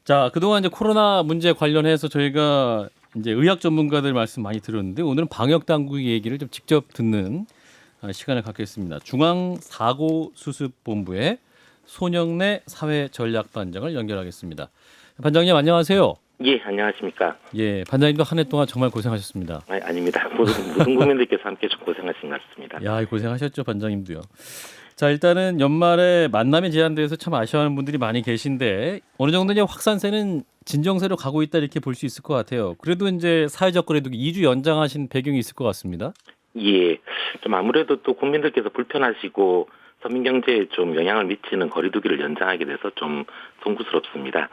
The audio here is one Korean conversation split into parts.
자, 그동안 이제 코로나 문제 관련해서 저희가 이제 의학 전문가들 말씀 많이 들었는데 오늘은 방역 당국의 얘기를 좀 직접 듣는 시간을 갖겠습니다. 중앙사고수습본부의 손영래 사회전략반장을 연결하겠습니다. 반장님 안녕하세요. 예, 안녕하십니까. 예, 반장님도 한 해 동안 정말 고생하셨습니다. 아닙니다. 모든 국민들께서 함께 좀 고생하신 것 같습니다. 야, 고생하셨죠, 반장님도요. 자, 일단은 연말에 만남이 제한돼서 참 아쉬워하는 분들이 많이 계신데 어느 정도 이제 확산세는 진정세로 가고 있다 이렇게 볼 수 있을 것 같아요. 그래도 이제 사회적 거리두기 2주 연장하신 배경이 있을 것 같습니다. 예, 좀 아무래도 또 국민들께서 불편하시고 서민 경제에 좀 영향을 미치는 거리두기를 연장하게 돼서 좀 송구스럽습니다.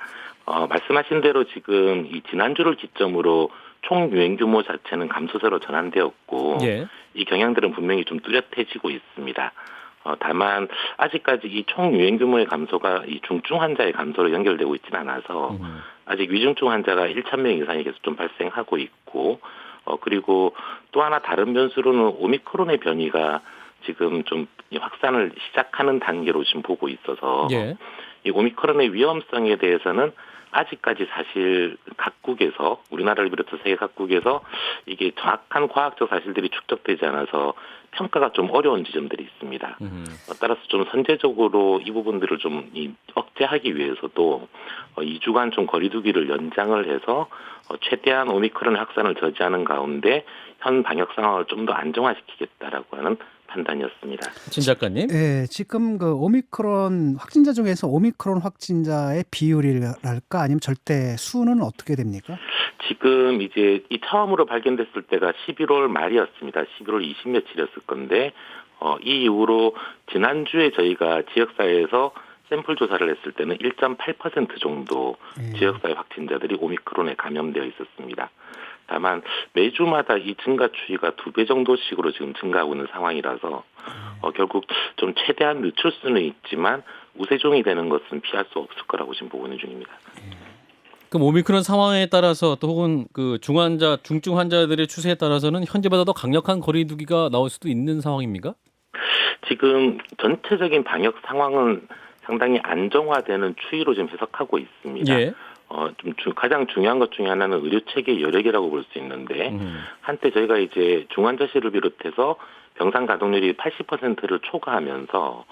말씀하신 대로 지금 이 지난주를 기점으로 총 유행 규모 자체는 감소세로 전환되었고 예. 이 경향들은 분명히 좀 뚜렷해지고 있습니다. 다만 아직까지 이 총 유행 규모의 감소가 이 중증 환자의 감소로 연결되고 있지는 않아서 아직 위중증 환자가 1,000명 이상이 계속 좀 발생하고 있고 그리고 또 하나 다른 변수로는 오미크론의 변이가 지금 좀 확산을 시작하는 단계로 지금 보고 있어서 예. 이 오미크론의 위험성에 대해서는 아직까지 사실 각국에서 우리나라를 비롯해서 세계 각국에서 이게 정확한 과학적 사실들이 축적되지 않아서 평가가 좀 어려운 지점들이 있습니다. 따라서 좀 선제적으로 이 부분들을 좀 억제하기 위해서도 2주간 좀 거리두기를 연장을 해서 최대한 오미크론 확산을 저지하는 가운데 현 방역 상황을 좀 더 안정화시키겠다라고 하는 판단이었습니다. 진 작가님. 예, 지금 그 오미크론 확진자 중에서 오미크론 확진자의 비율이랄까 아니면 절대 수는 어떻게 됩니까? 지금 이제 이 처음으로 발견됐을 때가 11월 말이었습니다. 11월 20며칠이었을 건데 이 이후로 지난주에 저희가 지역사회에서 샘플 조사를 했을 때는 1.8% 정도 지역사회 확진자들이 오미크론에 감염되어 있었습니다. 다만 매주마다 이 증가 추이가 2배 정도씩으로 지금 증가하고 있는 상황이라서 결국 좀 최대한 늦출 수는 있지만 우세종이 되는 것은 피할 수 없을 거라고 지금 보고 있는 중입니다. 그럼 오미크론 상황에 따라서 또 혹은 그 중환자, 중증 환자들의 추세에 따라서는 현재보다 더 강력한 거리두기가 나올 수도 있는 상황입니까? 지금 전체적인 방역 상황은 상당히 안정화되는 추이로 지금 해석하고 있습니다. 예. 가장 중요한 것 중에 하나는 의료 체계 여력이라고 볼 수 있는데 한때 저희가 이제 중환자실을 비롯해서 병상 가동률이 80%를 초과하면서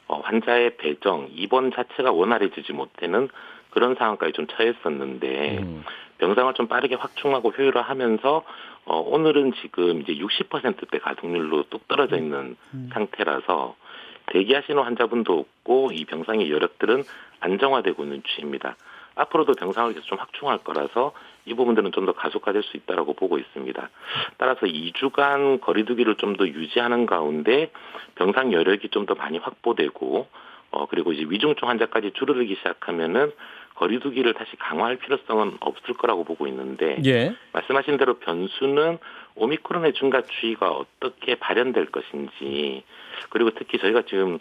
환자의 배정, 입원 자체가 원활해지지 못하는 그런 상황까지 좀 처했었는데 병상을 좀 빠르게 확충하고 효율화하면서 오늘은 지금 이제 60%대 가동률로 뚝 떨어져 있는 상태라서 대기하시는 환자분도 없고 이 병상의 여력들은 안정화되고 있는 추세입니다. 앞으로도 병상을 계속 좀 확충할 거라서 이 부분들은 좀 더 가속화될 수 있다라고 보고 있습니다. 따라서 2주간 거리두기를 좀 더 유지하는 가운데 병상 여력이 좀 더 많이 확보되고 그리고 이제 위중증 환자까지 줄어들기 시작하면은 거리두기를 다시 강화할 필요성은 없을 거라고 보고 있는데 예. 말씀하신 대로 변수는 오미크론의 증가 추이가 어떻게 발현될 것인지 그리고 특히 저희가 지금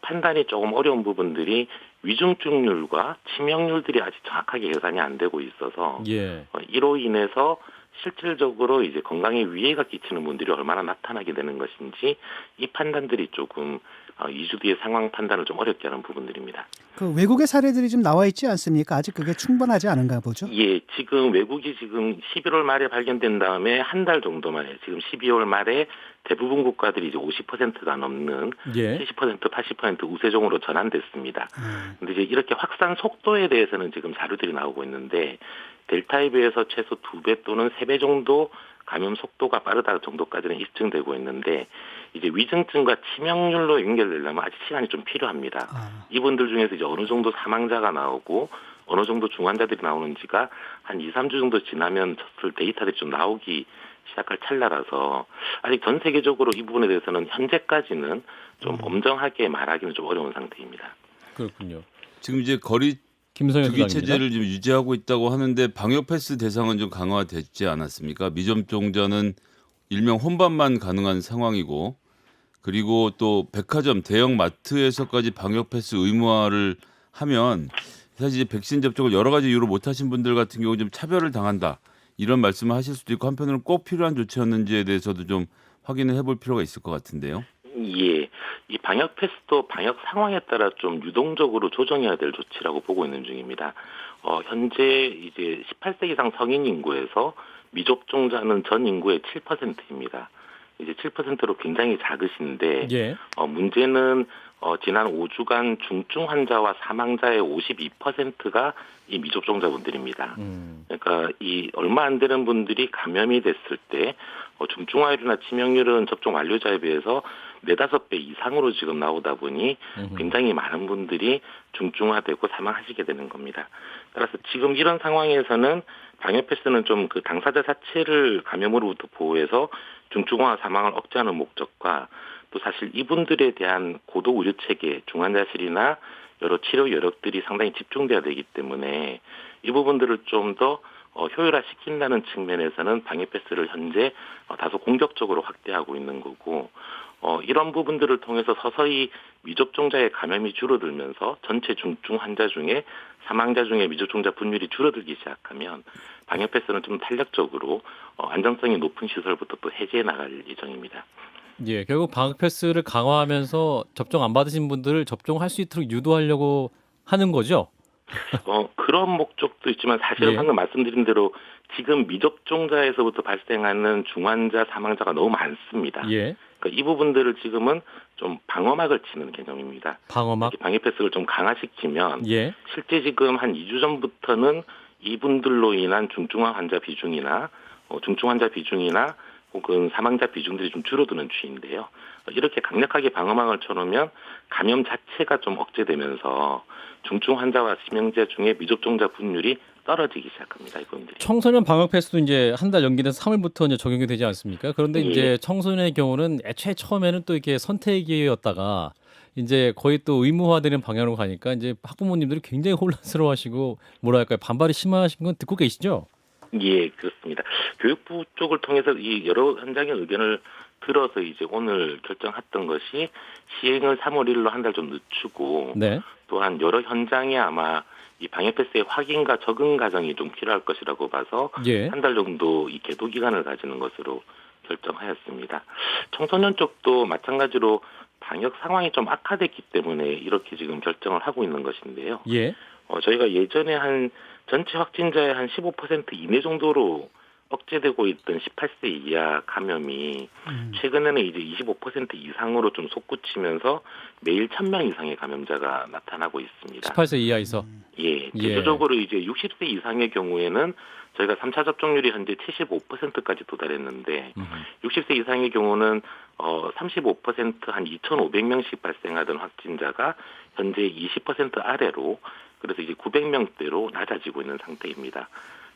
판단이 조금 어려운 부분들이 위중증률과 치명률들이 아직 정확하게 계산이 안 되고 있어서 예. 이로 인해서 실질적으로 이제 건강에 위해가 끼치는 분들이 얼마나 나타나게 되는 것인지 이 판단들이 조금 2주 뒤의 상황 판단을 좀 어렵게 하는 부분들입니다. 그 외국의 사례들이 좀 나와 있지 않습니까? 아직 그게 충분하지 않은가 보죠? 예, 지금 외국이 지금 11월 말에 발견된 다음에 한 달 정도 만에 지금 12월 말에 대부분 국가들이 이제 50%가 넘는 예. 70%, 80% 우세종으로 전환됐습니다. 근데 이제 이렇게 확산 속도에 대해서는 지금 자료들이 나오고 있는데 델타에 비해서 최소 2배 또는 3배 정도 감염 속도가 빠르다 정도까지는 입증되고 있는데 이제 위중증과 치명률로 연결되려면 아직 시간이 좀 필요합니다. 이분들 중에서 이제 어느 정도 사망자가 나오고 어느 정도 중환자들이 나오는지가 한 2, 3주 정도 지나면 데이터들이 좀 나오기 시작할 찰나라서 아직 전 세계적으로 이 부분에 대해서는 현재까지는 좀 엄정하게 말하기는 좀 어려운 상태입니다. 그렇군요. 지금 이제 김성현 거리두기 소장입니다. 체제를 좀 유지하고 있다고 하는데 방역 패스 대상은 좀 강화됐지 않았습니까? 미접종자는 일명 혼밥만 가능한 상황이고 그리고 또 백화점, 대형 마트에서까지 방역 패스 의무화를 하면 사실 이제 백신 접종을 여러 가지 이유로 못 하신 분들 같은 경우 좀 차별을 당한다. 이런 말씀을 하실 수도 있고 한편으로는 꼭 필요한 조치였는지에 대해서도 좀 확인을 해볼 필요가 있을 것 같은데요. 예, 이 방역 패스도 방역 상황에 따라 좀 유동적으로 조정해야 될 조치라고 보고 있는 중입니다. 현재 이제 18세 이상 성인 인구에서 미접종자는 전 인구의 7%입니다. 이제 7%로 굉장히 작으신데 예. 문제는 지난 5주간 중증 환자와 사망자의 52%가 이 미접종자분들입니다. 그러니까 이 얼마 안 되는 분들이 감염이 됐을 때 중증화율이나 치명률은 접종 완료자에 비해서 4-5배 이상으로 지금 나오다 보니 굉장히 많은 분들이 중증화되고 사망하시게 되는 겁니다. 따라서 지금 이런 상황에서는 방역 패스는 좀 그 당사자 자체를 감염으로부터 보호해서 중증화 사망을 억제하는 목적과 또 사실 이분들에 대한 고도 의료 체계, 중환자실이나 여러 치료 여력들이 상당히 집중돼야 되기 때문에 이 부분들을 좀 더 효율화시킨다는 측면에서는 방역 패스를 현재 다소 공격적으로 확대하고 있는 거고 이런 부분들을 통해서 서서히 미접종자의 감염이 줄어들면서 전체 중증 환자 중에 사망자 중에 미접종자 분율이 줄어들기 시작하면 방역 패스는 좀 탄력적으로 안정성이 높은 시설부터 또 해제해 나갈 예정입니다. 예, 결국 방역 패스를 강화하면서 접종 안 받으신 분들을 접종할 수 있도록 유도하려고 하는 거죠? 그런 목적도 있지만 사실은 예. 방금 말씀드린 대로 지금 미접종자에서부터 발생하는 중환자 사망자가 너무 많습니다. 예. 그러니까 이 부분들을 지금은 좀 방어막을 치는 개념입니다. 방어막. 방역 패스를 좀 강화시키면 예. 실제 지금 한 2주 전부터는 이분들로 인한 중증화 환자 비중이나 중증 환자 비중이나 혹은 사망자 비중들이 좀 줄어드는 추이인데요. 이렇게 강력하게 방어막을 쳐놓으면 감염 자체가 좀 억제되면서 중증 환자와 치명자 중에 미접종자 분율이 떨어지기 시작합니다. 이분들이. 청소년 방역 패스도 이제 한 달 연기돼서 3월부터 이제 적용이 되지 않습니까? 그런데 예. 이제 청소년의 경우는 애초에 처음에는 또 이렇게 선택이었다가 이제 거의 또 의무화되는 방향으로 가니까 이제 학부모님들이 굉장히 혼란스러워하시고 뭐랄까요 반발이 심하신 건 듣고 계시죠? 예, 그렇습니다. 교육부 쪽을 통해서 이 여러 현장의 의견을 들어서 이제 오늘 결정했던 것이 시행을 3월 1일로 한 달 좀 늦추고 네. 또한 여러 현장에 아마 이 방역 패스의 확인과 적응 과정이 좀 필요할 것이라고 봐서 예. 한 달 정도 이 계도 기간을 가지는 것으로 결정하였습니다. 청소년 쪽도 마찬가지로 방역 상황이 좀 악화됐기 때문에 이렇게 지금 결정을 하고 있는 것인데요. 예. 저희가 예전에 한 전체 확진자의 한 15% 이내 정도로 억제되고 있던 18세 이하 감염이 최근에는 이제 25% 이상으로 좀 솟구치면서 매일 1,000명 이상의 감염자가 나타나고 있습니다. 18세 이하에서. 예, 예. 대표적으로 이제 60세 이상의 경우에는 저희가 3차 접종률이 현재 75%까지 도달했는데 60세 이상의 경우는 35%한 2,500명씩 발생하던 확진자가 현재 20% 아래로 그래서 이제 900명대로 낮아지고 있는 상태입니다.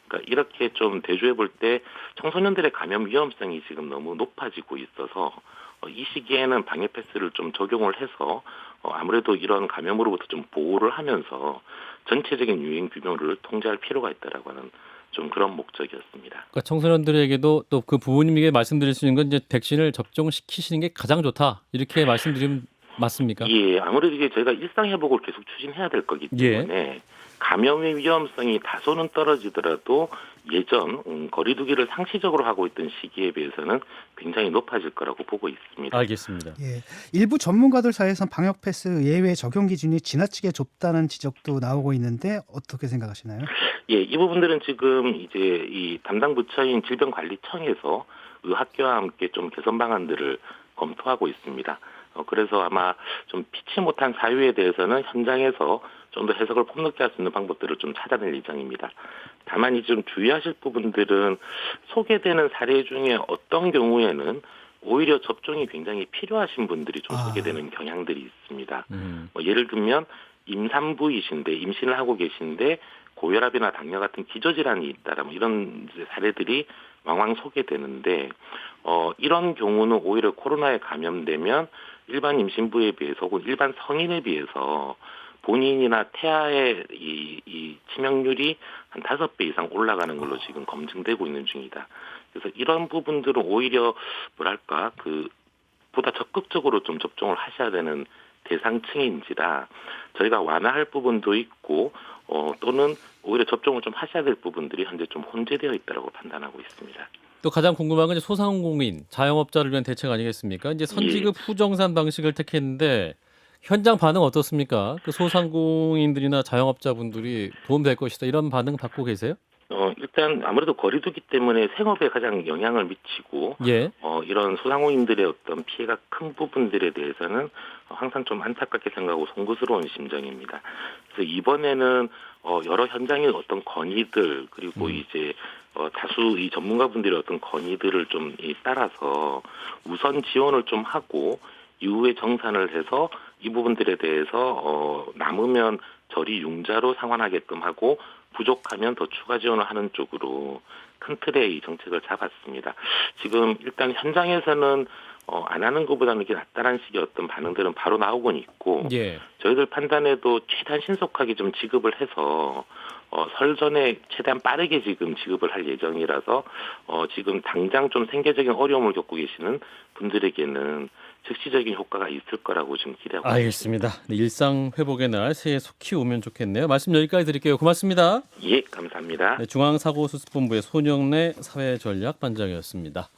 그러니까 이렇게 좀 대조해 볼 때 청소년들의 감염 위험성이 지금 너무 높아지고 있어서 이 시기에는 방역 패스를 좀 적용을 해서 아무래도 이런 감염으로부터 좀 보호를 하면서 전체적인 유행 규모를 통제할 필요가 있다라고 하는 좀 그런 목적이었습니다. 그러니까 청소년들에게도 또 그 부모님에게 말씀드릴 수 있는 건 이제 백신을 접종시키시는 게 가장 좋다 이렇게 말씀드리면 맞습니까? 예, 아무래도 이제 저희가 일상 회복을 계속 추진해야 될 거기 때문에 감염의 위험성이 다소는 떨어지더라도 예전 거리두기를 상시적으로 하고 있던 시기에 비해서는 굉장히 높아질 거라고 보고 있습니다. 알겠습니다. 예. 일부 전문가들 사이에선 방역 패스 예외 적용 기준이 지나치게 좁다는 지적도 나오고 있는데 어떻게 생각하시나요? 예, 이 부분들은 지금 이제 이 담당 부처인 질병관리청에서 의학계와 함께 좀 개선 방안들을 검토하고 있습니다. 그래서 아마 좀 피치 못한 사유에 대해서는 현장에서 좀 더 해석을 폭넓게 할 수 있는 방법들을 좀 찾아낼 예정입니다. 다만 이제 좀 주의하실 부분들은 소개되는 사례 중에 어떤 경우에는 오히려 접종이 굉장히 필요하신 분들이 좀 소개되는 경향들이 있습니다. 예를 들면 임산부이신데 임신을 하고 계신데 고혈압이나 당뇨 같은 기저질환이 있다라면 이런 사례들이 왕왕 소개되는데 이런 경우는 오히려 코로나에 감염되면 일반 임신부에 비해서 혹은 일반 성인에 비해서 본인이나 태아의 이 치명률이 한 5배 이상 올라가는 걸로 지금 검증되고 있는 중이다. 그래서 이런 부분들은 오히려 뭐랄까 보다 적극적으로 좀 접종을 하셔야 되는 대상층인지라 저희가 완화할 부분도 있고 또는 오히려 접종을 좀 하셔야 될 부분들이 현재 좀 혼재되어 있다고 판단하고 있습니다. 또 가장 궁금한 건 이제 소상공인, 자영업자를 위한 대책 아니겠습니까? 이제 선지급 후정산 방식을 택했는데 현장 반응 어떻습니까? 그 소상공인들이나 자영업자분들이 도움될 것이다 이런 반응 받고 계세요? 일단 아무래도 거리두기 때문에 생업에 가장 영향을 미치고 예. 이런 소상공인들의 어떤 피해가 큰 부분들에 대해서는 항상 좀 안타깝게 생각하고 송구스러운 심정입니다. 그래서 이번에는 여러 현장의 어떤 건의들 그리고 이제 다수 이 전문가분들의 어떤 건의들을 좀 따라서 우선 지원을 좀 하고 이후에 정산을 해서 이 부분들에 대해서 남으면 저리 융자로 상환하게끔 하고 부족하면 더 추가 지원을 하는 쪽으로 큰 틀의 이 정책을 잡았습니다. 지금 일단 현장에서는 안 하는 것보다는 이게 낫다라는 식의 어떤 반응들은 바로 나오곤 있고 예. 저희들 판단에도 최대한 신속하게 좀 지급을 해서 설 전에 최대한 빠르게 지금 지급을 할 예정이라서 지금 당장 좀 생계적인 어려움을 겪고 계시는 분들에게는 즉시적인 효과가 있을 거라고 지금 기대하고 있습니다. 알겠습니다. 네, 일상 회복의 날 새해 속히 오면 좋겠네요. 말씀 여기까지 드릴게요. 고맙습니다. 예, 감사합니다. 네, 중앙사고수습본부의 손영래 사회전략반장이었습니다.